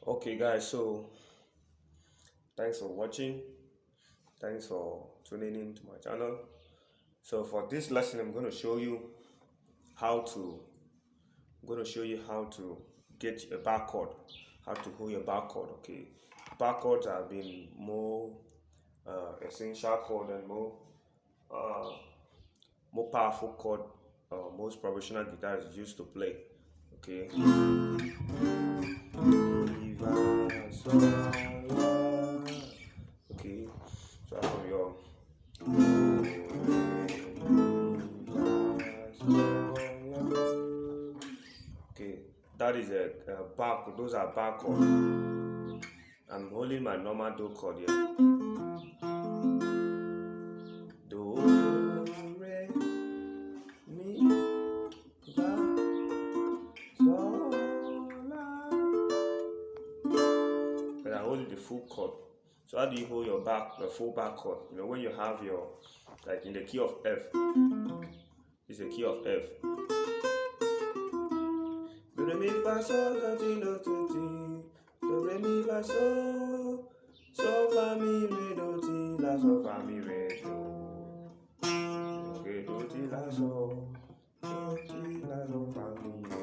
Okay guys, so thanks for watching. Thanks for tuning in to my channel. So for this lesson I'm going to show you how to get a bar chord, how to hold your bar chord. Okay, bar chords have been more essential chord and uh, more powerful chord most professional guitarists used to play. Okay, okay, so from your okay, that is a bar chord. Those are bar chords. I'm holding my normal do chord here. Do, re, mi, fa, sol, la. And I'm holding the full chord. So how do you hold the full bar chord? You know, when you have your, like in the key of F, it's the key of F. Do, re, mi, fa, sol, la, ti, do, ti, ti. Do, re, mi, fa, sol, sol, fa, mi, re, do, ti, la, sol, fa, mi, re, do. Okay, do, ti, la, sol, do, ti, la, sol, fa, mi, re.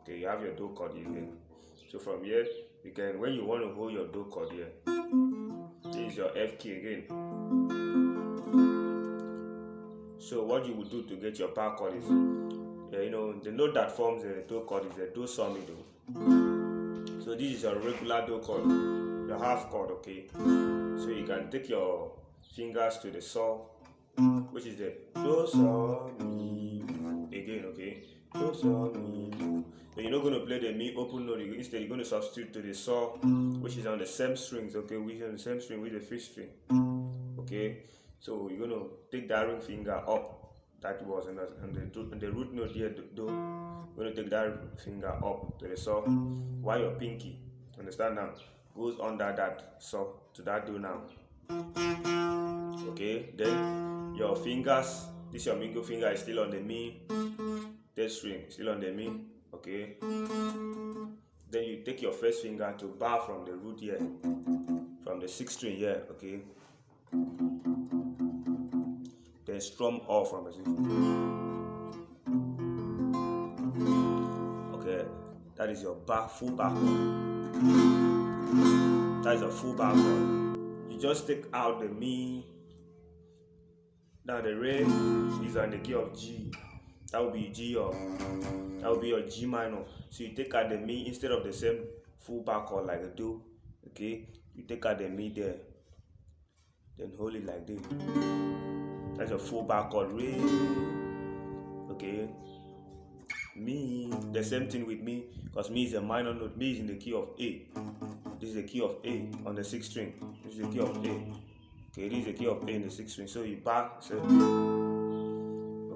Okay, you have your do chord again. So from here, you can, when you want to hold your do chord here, this is your F key again. So what you would do to get your bar chord is, you know, the note that forms the do chord is the do sol mi do. So this is your regular do chord, your half chord. Okay, so you can take your fingers to the sol, which is the do sol mi again. Okay, do sol mi. So you're not going to play the mi open note. Instead, you're going to substitute to the sol, which is on the same strings. Okay, which is on the same string with the fifth string. Okay, so you're going to take that ring finger up. That was on the root note here. Do. You're going to take that finger up to the sol, while your pinky, understand now, goes under that sol to that do now. Okay, then your fingers, this your middle finger is still on the mi, third string, still on the mi. Okay, then you take your first finger to bar from the root here, from the sixth string here. Okay, then strum off from the sixth string. Okay, that is your full bar chord. That is a full bar chord. You just take out the mi. Now the re is on the key of G. That will be G, or that will be your G minor. So you take out the mi instead of the same full bar chord like a do. Okay, you take out the mi there, then hold it like this. That's your full bar chord. Re. Okay, mi. The same thing with mi, because mi is a minor note. Mi is in the key of A. This is the key of A on the sixth string. This is the key of A. Okay, this is the key of A in the sixth string. So you bar. So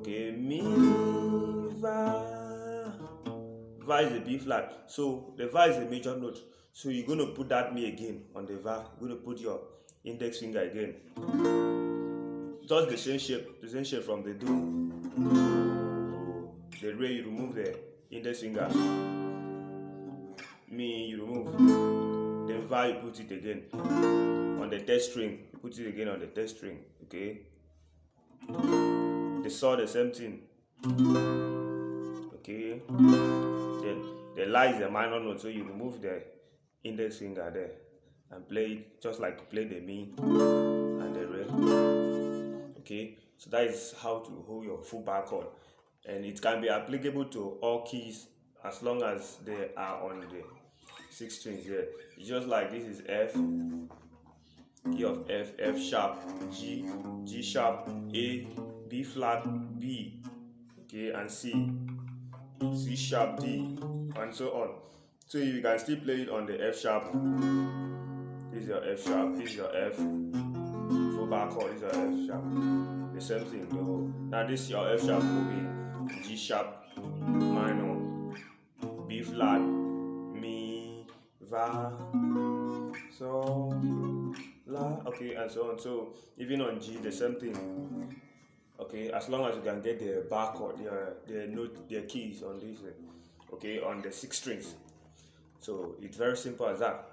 okay, mi, va. Va is a B flat. So the va is a major note. So you're going to put that mi again on the va. You're going to put your index finger again. Just the same shape from the do. The re, you remove the index finger. Mi, you remove. Then va, you put it again on the third string. You put it again on the third string. Okay. The sol, the same thing. Okay. Then the la is a minor note, so you remove the index finger there and play it just like you play the mi and the re. Okay, so that is how to hold your full bar chord, and it can be applicable to all keys as long as they are on the six strings here. It's just like this is F, key of F, F sharp, G, G sharp, A, B flat, B, okay, and C, C sharp, D, and so on. So you can still play it on the F sharp. This is your F sharp, this is your F, full bar chord, this is your F sharp. The same thing though. Now this your F sharp will be G sharp minor, B flat, mi, va, sol, la, okay, and so on. So even on G, the same thing. Okay, as long as you can get the bar chord, the note, the keys on this, okay, on the six strings. So it's very simple as that.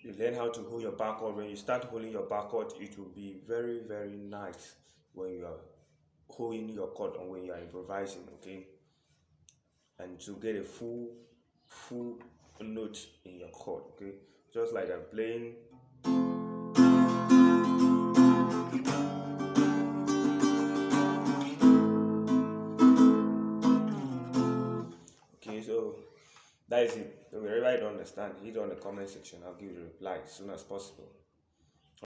You learn how to hold your bar chord. When you start holding your bar chord, it will be very, very nice when you are holding your chord and when you are improvising, okay? And to get a full note in your chord, okay? Just like I'm playing. Okay, so that is it. So wherever I don't understand, hit on the comment section. I'll give you a reply as soon as possible.